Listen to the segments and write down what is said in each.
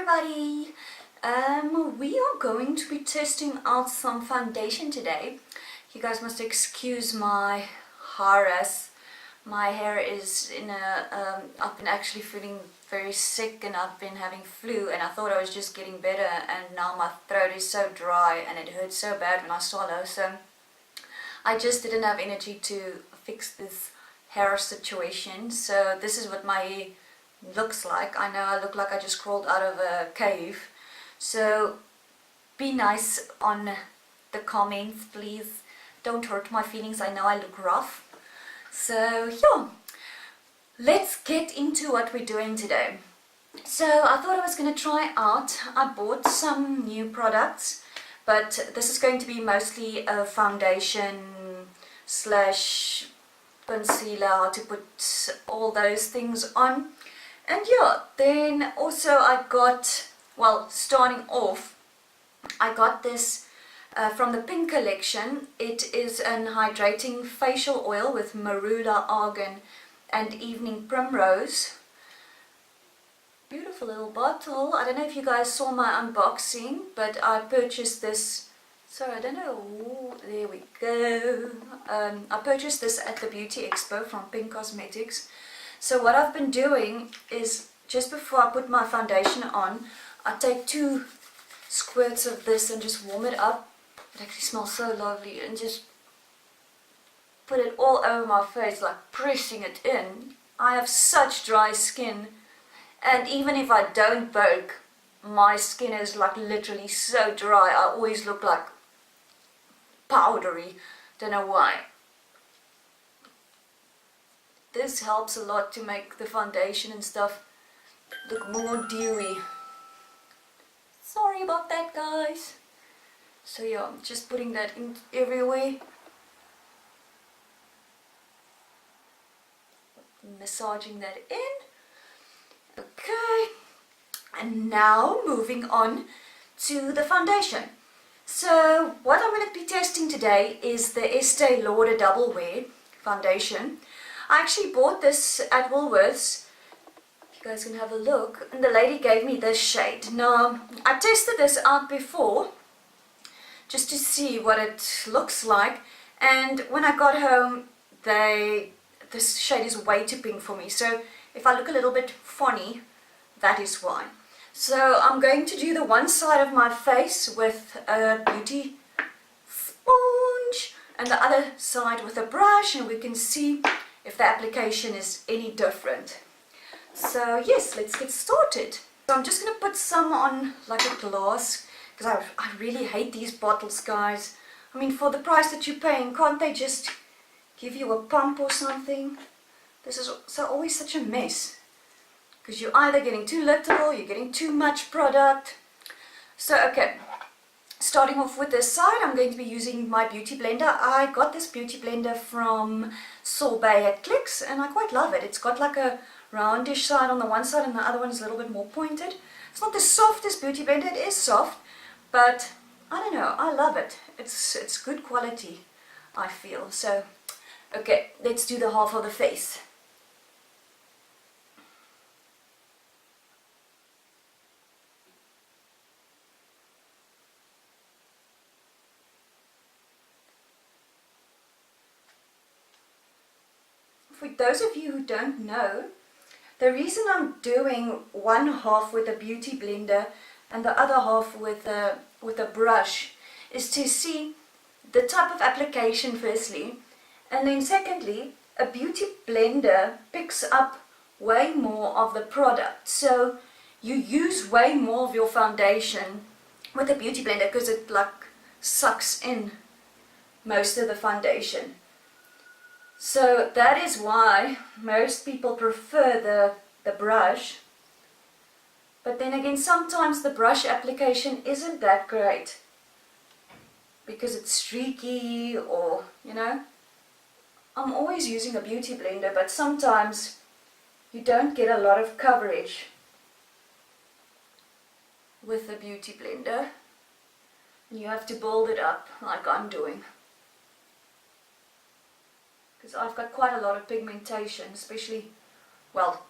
everybody! We are going to be testing out some foundation today. You guys must excuse my harass. My hair is in a... I've been actually feeling very sick and I've been having flu, and I thought I was just getting better, and now my throat is so dry and it hurts so bad when I swallow, so I just didn't have energy to fix this hair situation. So this is what my hair looks like. I know I look like I just crawled out of a cave, so be nice on the comments, please. Don't hurt my feelings. I know I look rough. So yeah, let's get into what we're doing today. So I thought I was going to try out, I bought some new products, but this is going to be mostly a foundation slash concealer, how to put all those things on. And yeah, then also I got, well, starting off, I got this from the Pink collection. It is an hydrating facial oil with marula, argan and evening primrose. Beautiful little bottle. I don't know if you guys saw my unboxing, but I purchased this. So I don't know. Ooh, there we go. I purchased this at the Beauty Expo from Pink Cosmetics. So what I've been doing is, just before I put my foundation on, I take 2 squirts of this and just warm it up. It actually smells so lovely, and just put it all over my face, like pressing it in. I have such dry skin, and even if I don't bake, my skin is like literally so dry. I always look like powdery, don't know why. This helps a lot to make the foundation and stuff look more dewy. Sorry about that, guys. So yeah, I'm just putting that in everywhere. Massaging that in. Okay. And now moving on to the foundation. So what I'm going to be testing today is the Estee Lauder Double Wear foundation. I actually bought this at Woolworths. You guys can have a look. And the lady gave me this shade. Now, I tested this out before just to see what it looks like. And when I got home, this shade is way too pink for me. So if I look a little bit funny, that is why. So I'm going to do the one side of my face with a beauty sponge and the other side with a brush, and we can see if the application is any different. So yes, let's get started. So I'm just going to put some on like a glass, because I really hate these bottles, guys. I mean, for the price that you're paying, can't they just give you a pump or something? This is always such a mess, because you're either getting too little or you're getting too much product. So okay, starting off with this side, I'm going to be using my beauty blender. I got this beauty blender from Sorbet at Clicks, and I quite love it. It's got like a roundish side on the one side and the other one is a little bit more pointed. It's not the softest beauty blender, it is soft, but I don't know, I love it. It's good quality, I feel. So okay, let's do the half of the face. For those of you who don't know, the reason I'm doing one half with a beauty blender and the other half with a brush is to see the type of application firstly, and then secondly, a beauty blender picks up way more of the product. So you use way more of your foundation with a beauty blender because it like sucks in most of the foundation. So that is why most people prefer the brush. But then again, sometimes the brush application isn't that great because it's streaky, or, you know. I'm always using a beauty blender, but sometimes you don't get a lot of coverage with the beauty blender. You have to build it up like I'm doing, because I've got quite a lot of pigmentation, especially, well,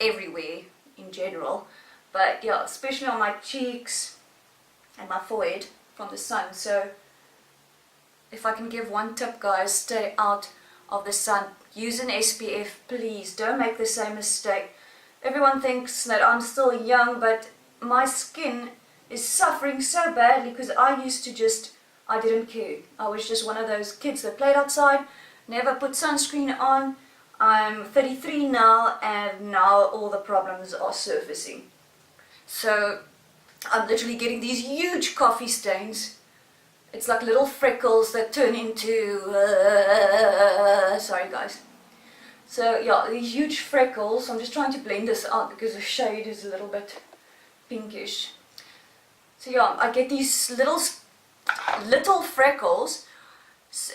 everywhere in general, But yeah, especially on my cheeks and my forehead from the sun. So if I can give one tip, guys, stay out of the sun. Use an SPF, please. Don't make the same mistake. Everyone thinks that I'm still young, but my skin is suffering so badly because I didn't care. I was just one of those kids that played outside, never put sunscreen on. I'm 33 now, and now all the problems are surfacing. So I'm literally getting these huge coffee stains. It's like little freckles that turn into, sorry guys. So yeah, these huge freckles. I'm just trying to blend this out because the shade is a little bit pinkish. So yeah, I get these little freckles,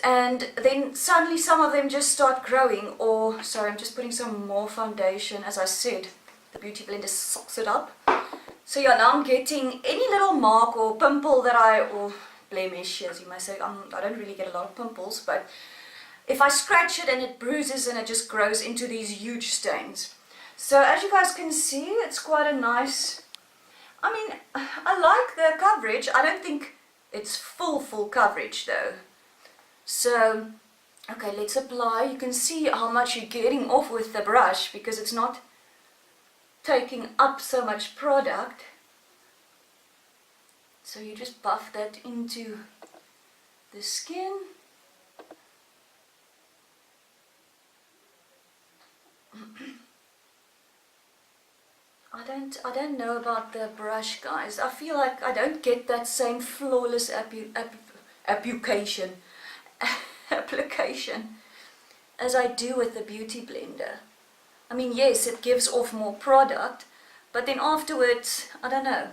and then suddenly some of them just start growing. Or, sorry, I'm just putting some more foundation. As I said, the Beauty Blender sucks it up. So yeah, now I'm getting any little mark or pimple or blemish, as you may say. I don't really get a lot of pimples, but if I scratch it and it bruises and it just grows into these huge stains. So as you guys can see, it's quite a nice, I mean, I like the coverage. I don't think it's full coverage though. So, okay, let's apply. You can see how much you're getting off with the brush because it's not taking up so much product. So you just buff that into the skin. I don't know about the brush, guys. I feel like I don't get that same flawless application as I do with the Beauty Blender. I mean, yes, it gives off more product, but then afterwards, I don't know.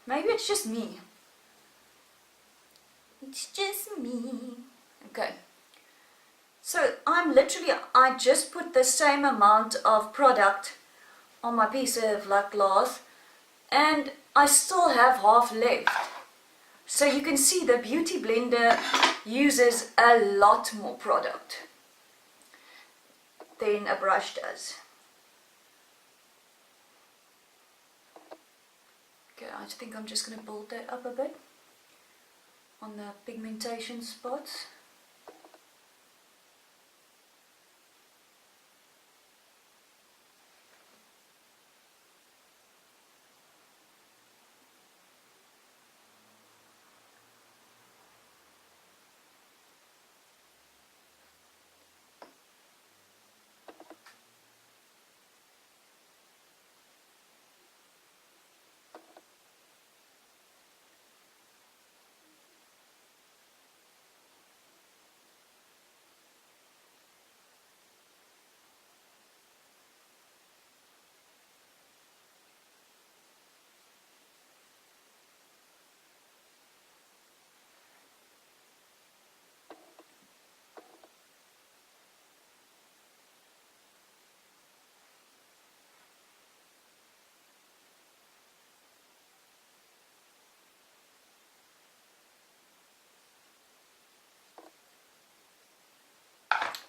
Maybe it's just me. It's just me. Okay. So I just put the same amount of product on my piece of lip gloss, and I still have half left. So you can see the Beauty Blender uses a lot more product than a brush does. Okay, I think I'm just going to build that up a bit on the pigmentation spots.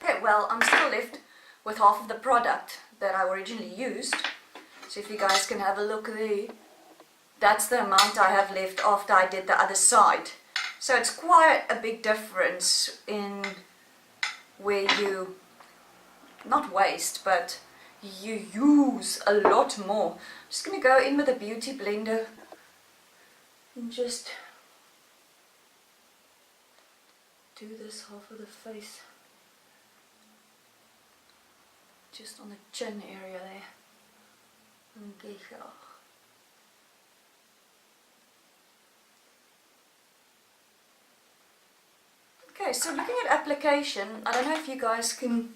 Okay, well, I'm still left with half of the product that I originally used. So if you guys can have a look there, that's the amount I have left after I did the other side. So it's quite a big difference in where you, not waste, but you use a lot more. I'm just going to go in with the Beauty Blender and just do this half of the face. Just on the chin area there. Okay, so looking at application, I don't know if you guys can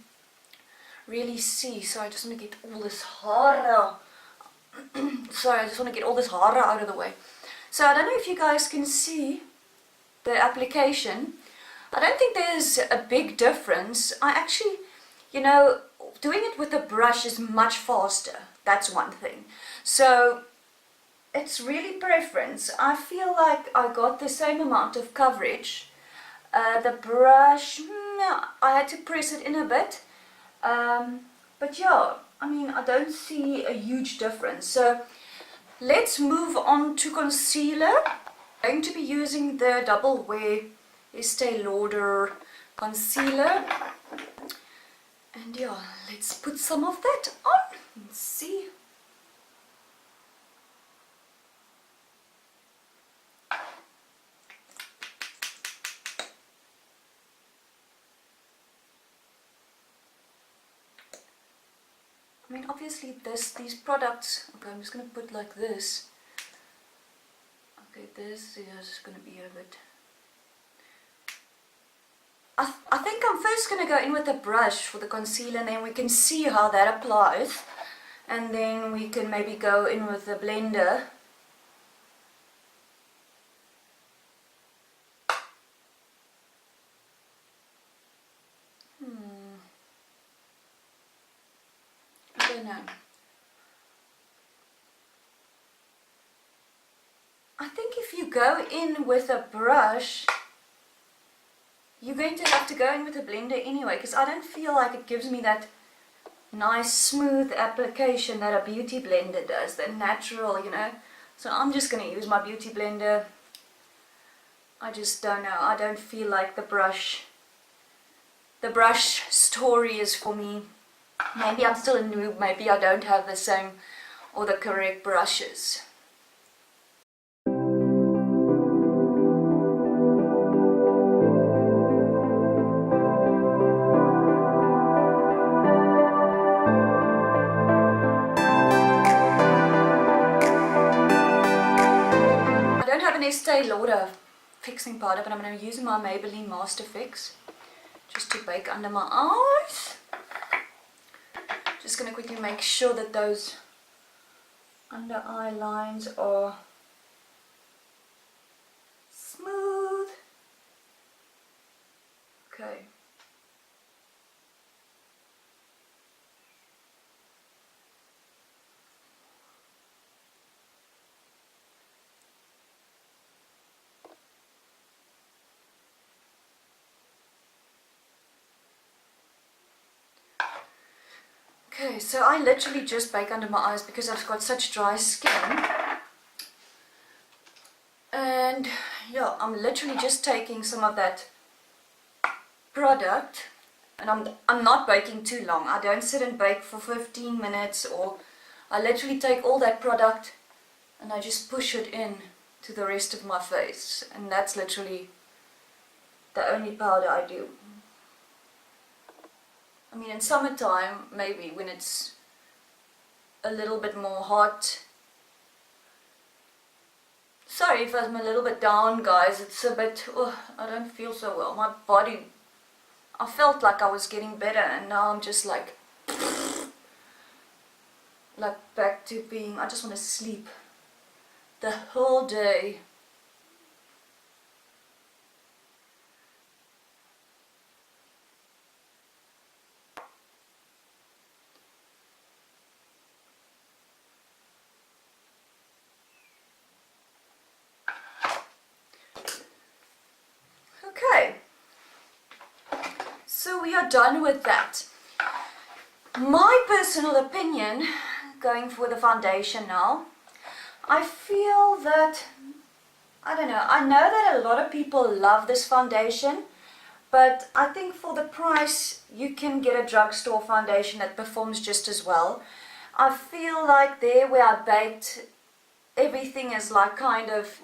really see, so I just want to get all this hara. Sorry, I just want to get all this hara out of the way. So I don't know if you guys can see the application. I don't think there's a big difference. I actually, you know, doing it with a brush is much faster. That's one thing. So it's really preference. I feel like I got the same amount of coverage. The brush, I had to press it in a bit. But yeah, I mean, I don't see a huge difference. So let's move on to concealer. I'm going to be using the Double Wear Estee Lauder concealer. And yeah, let's put some of that on and see. I mean, obviously these products, okay, I'm just going to put like this. Okay, this is going to be a bit... I think I'm first going to go in with a brush for the concealer, and then we can see how that applies. And then we can maybe go in with the blender. I don't know. I think if you go in with a brush, you're going to have to go in with a blender anyway, because I don't feel like it gives me that nice smooth application that a beauty blender does, the natural, you know. So I'm just going to use my beauty blender. I just don't know, I don't feel like the brush story is for me. Maybe I'm still a noob, maybe I don't have the same or the correct brushes. I don't have an Estee Lauder fixing powder, but I'm going to use my Maybelline Maste Fix just to bake under my eyes. Just going to quickly make sure that those under eye lines are smooth. Okay. Okay, so I literally just bake under my eyes because I've got such dry skin. And yeah, I'm literally just taking some of that product, and I'm not baking too long. I don't sit and bake for 15 minutes, or I literally take all that product and I just push it in to the rest of my face, and that's literally the only powder I do. I mean, in summertime, maybe when it's a little bit more hot. Sorry if I'm a little bit down, guys. It's a bit, I don't feel so well. My body, I felt like I was getting better, and now I'm just like back to being, I just want to sleep the whole day. Okay, so we are done with that. My personal opinion, going for the foundation now, I feel that, I don't know, I know that a lot of people love this foundation, but I think for the price you can get a drugstore foundation that performs just as well. I feel like there where I baked, everything is like kind of,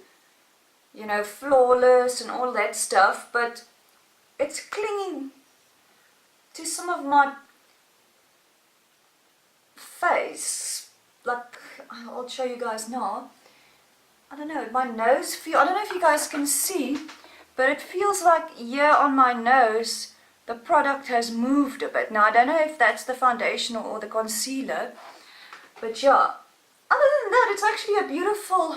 you know, flawless and all that stuff, but it's clinging to some of my face. Like, I'll show you guys now. I don't know, my nose feel, I don't know if you guys can see, but it feels like here on my nose the product has moved a bit. Now I don't know if that's the foundation or the concealer, but yeah, other than that, it's actually a beautiful,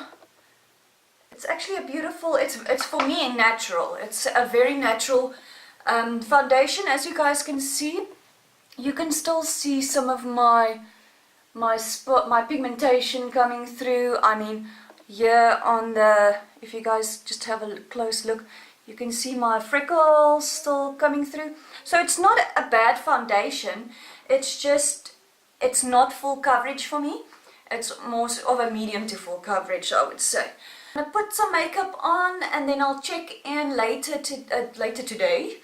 it's for me natural. It's a very natural foundation. As you guys can see, you can still see some of my pigmentation coming through. I mean, here on the, if you guys just have a close look, you can see my freckles still coming through. So it's not a bad foundation, it's just it's not full coverage for me. It's more of a medium to full coverage, I would say. I'm gonna put some makeup on and then I'll check in later today,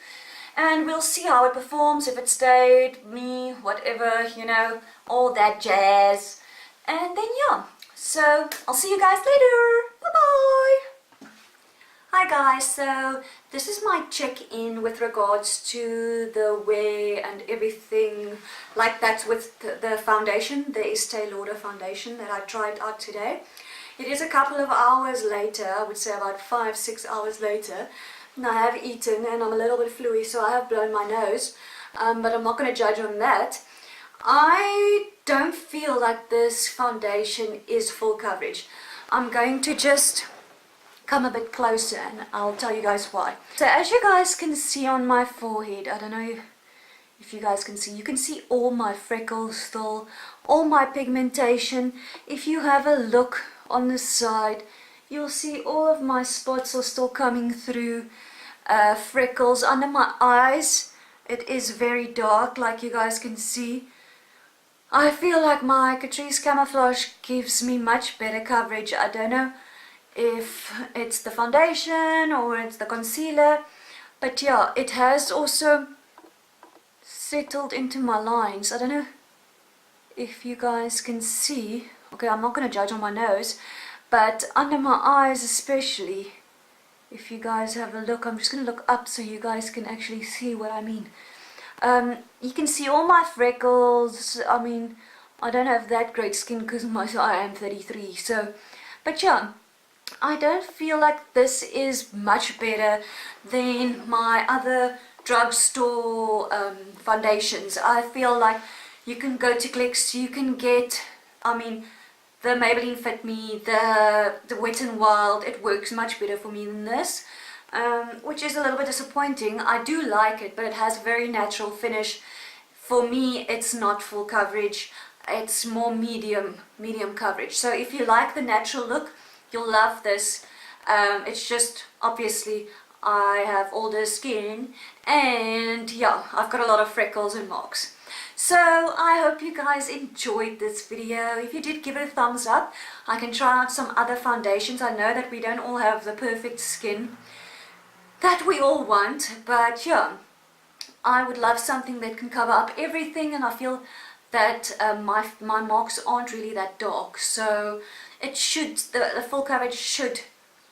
and we'll see how it performs, if it stayed, me, whatever, you know, all that jazz. And then yeah, so I'll see you guys later. Bye bye. Hi guys, so this is my check-in with regards to the wear and everything like that with the foundation, the Estee Lauder foundation that I tried out today. It is a couple of hours later, I would say about 5-6 hours later, and I have eaten and I'm a little bit fluey, so I have blown my nose, but I'm not going to judge on that. I don't feel like this foundation is full coverage. I'm going to just come a bit closer and I'll tell you guys why. So as you guys can see on my forehead, I don't know if you guys can see, you can see all my freckles still, all my pigmentation. If you have a look on the side, you'll see all of my spots are still coming through. Freckles under my eyes, it is very dark, like you guys can see. I feel like my Catrice Camouflage gives me much better coverage. I don't know if it's the foundation or it's the concealer, but yeah, it has also settled into my lines. I don't know if you guys can see. Okay, I'm not going to judge on my nose, but under my eyes especially, if you guys have a look, I'm just going to look up so you guys can actually see what I mean. You can see all my freckles. I mean, I don't have that great skin because I am 33, so, but yeah, I don't feel like this is much better than my other drugstore foundations. I feel like you can go to Clicks, you can get, I mean, the Maybelline Fit Me, the Wet n Wild, it works much better for me than this, which is a little bit disappointing. I do like it, but it has a very natural finish. For me, it's not full coverage, it's more medium coverage. So if you like the natural look, you'll love this. It's just, obviously, I have older skin, and yeah, I've got a lot of freckles and marks. So I hope you guys enjoyed this video. If you did, give it a thumbs up. I can try out some other foundations. I know that we don't all have the perfect skin that we all want, but yeah, I would love something that can cover up everything, and I feel that my marks aren't really that dark, so it should, the full coverage should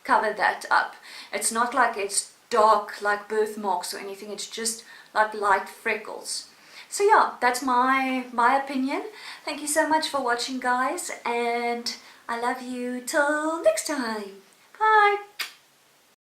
cover that up. It's not like it's dark like birthmarks or anything, it's just like light freckles. So yeah, that's my opinion. Thank you so much for watching, guys, and I love you till next time.